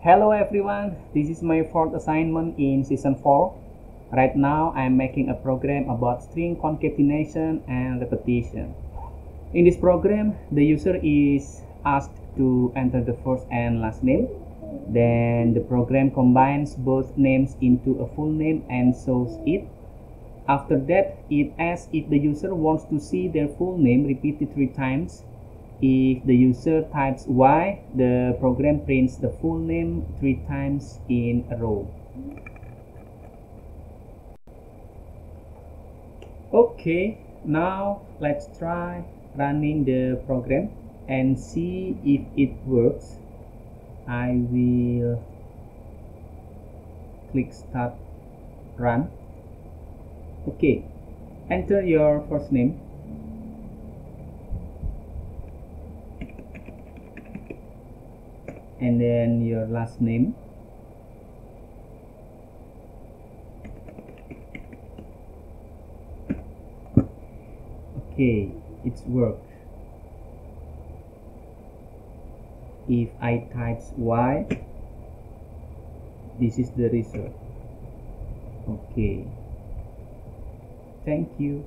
Hello everyone, this is my fourth assignment in season 4. Right now I'm making a program about string concatenation and repetition. In this program, the user is asked to enter the first and last name. Then the program combines both names into a full name and shows it. After that, it asks if the user wants to see their full name repeated 3 times. If the user types Y, the program prints the full name 3 times in a row. Okay, now let's try running the program and see if it works. I will click Start Run. Okay, enter your first name. And then your last name. Okay, it's worked. If I type Y, this is the result. Okay, thank you.